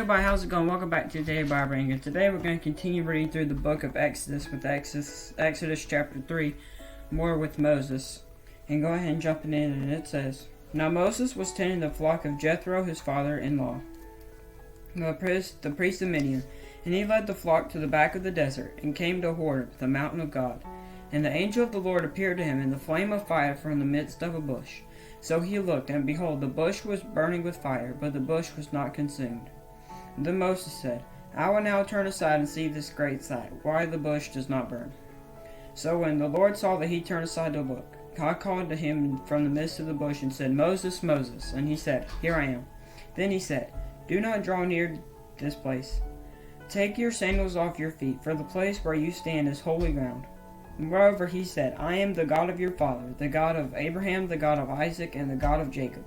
everybody, how's it going? Welcome back to Daily Bible Reading. Today we're going to continue reading through the book of Exodus with Exodus chapter 3, more with Moses. And go ahead and jump in, and it says, Now Moses was tending the flock of Jethro, his father-in-law, the priest of Midian, and he led the flock to the back of the desert, and came to Horeb, the mountain of God. And the angel of the Lord appeared to him in the flame of fire from the midst of a bush. So he looked, and behold, the bush was burning with fire, but the bush was not consumed. Then Moses said, I will now turn aside and see this great sight, why the bush does not burn. So when the Lord saw that he turned aside to look, God called to him from the midst of the bush and said, Moses, Moses. And he said, Here I am. Then he said, Do not draw near this place. Take your sandals off your feet, for the place where you stand is holy ground. Moreover, he said, I am the God of your father, the God of Abraham, the God of Isaac, and the God of Jacob.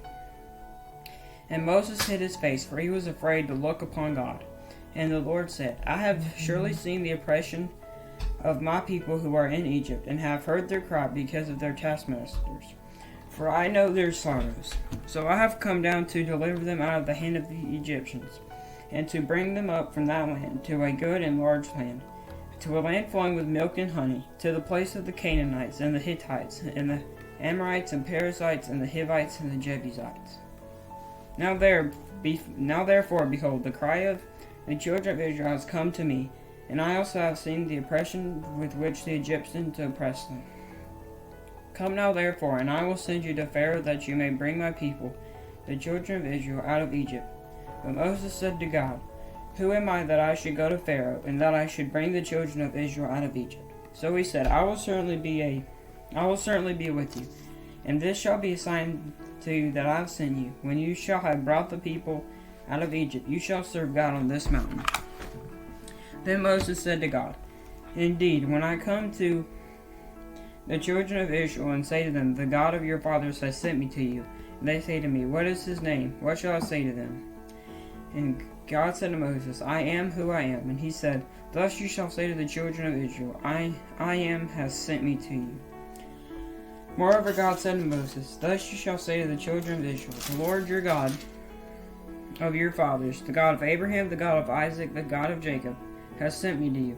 And Moses hid his face, for he was afraid to look upon God. And the Lord said, I have surely seen the oppression of my people who are in Egypt, and have heard their cry because of their taskmasters. For I know their sorrows. So I have come down to deliver them out of the hand of the Egyptians, and to bring them up from that land to a good and large land, to a land flowing with milk and honey, to the place of the Canaanites, and the Hittites, and the Amorites, and Perizzites, and the Hivites, and the Jebusites. Now therefore, behold, the cry of the children of Israel has come to me, and I also have seen the oppression with which the Egyptians oppress them. Come now therefore, and I will send you to Pharaoh, that you may bring my people, the children of Israel, out of Egypt. But Moses said to God, Who am I that I should go to Pharaoh, and that I should bring the children of Israel out of Egypt? So he said, I will certainly be with you, and this shall be a sign to you that I have sent you. When you shall have brought the people out of Egypt, you shall serve God on this mountain. Then Moses said to God, Indeed, when I come to the children of Israel and say to them, The God of your fathers has sent me to you, and they say to me, What is his name? What shall I say to them? And God said to Moses, I am who I am. And he said, Thus you shall say to the children of Israel, I am has sent me to you. Moreover, God said to Moses, Thus you shall say to the children of Israel, The Lord your God of your fathers, the God of Abraham, the God of Isaac, the God of Jacob, has sent me to you.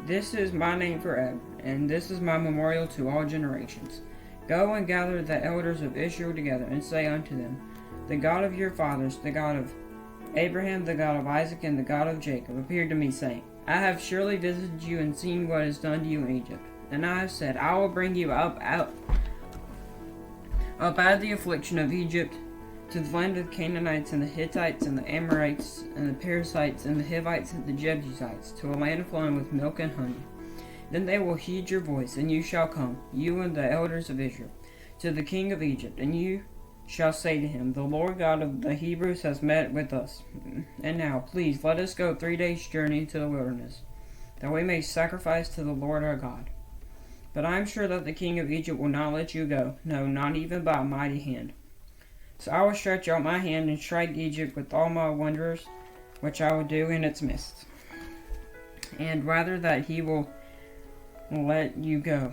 This is my name forever, and this is my memorial to all generations. Go and gather the elders of Israel together, and say unto them, The God of your fathers, the God of Abraham, the God of Isaac, and the God of Jacob, appeared to me, saying, I have surely visited you and seen what is done to you in Egypt. And I have said, I will bring you up out of the affliction of Egypt, to the land of the Canaanites, and the Hittites, and the Amorites, and the Perizzites, and the Hivites, and the Jebusites, to a land flowing with milk and honey. Then they will heed your voice, and you shall come, you and the elders of Israel, to the king of Egypt, and you shall say to him, The Lord God of the Hebrews has met with us. And now, please, let us go 3 days' journey to the wilderness, that we may sacrifice to the Lord our God. But I am sure that the king of Egypt will not let you go, no, not even by a mighty hand. So I will stretch out my hand and strike Egypt with all my wonders, which I will do in its midst. And rather that he will let you go.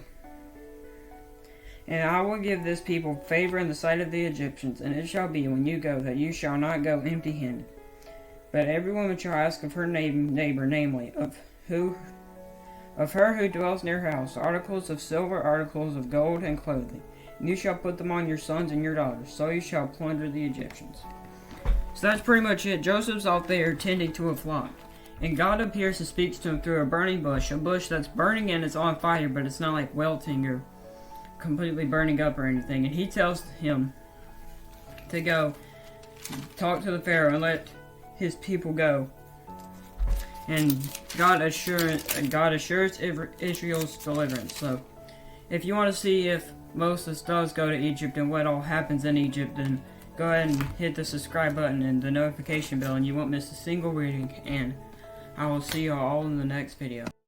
And I will give this people favor in the sight of the Egyptians, and it shall be when you go that you shall not go empty-handed. But every woman shall ask of her neighbor, namely, of her who dwells near her house, articles of silver, articles of gold, and clothing. And you shall put them on your sons and your daughters, so you shall plunder the Egyptians. So that's pretty much it. Joseph's out there tending to a flock, and God appears and speaks to him through a burning bush, a bush that's burning and it's on fire, but it's not like wilting or completely burning up or anything. And he tells him to go talk to the Pharaoh and let his people go. And God assures Israel's deliverance. So if you want to see if Moses does go to Egypt and what all happens in Egypt, then go ahead and hit the subscribe button and the notification bell, and you won't miss a single reading. And I will see you all in the next video.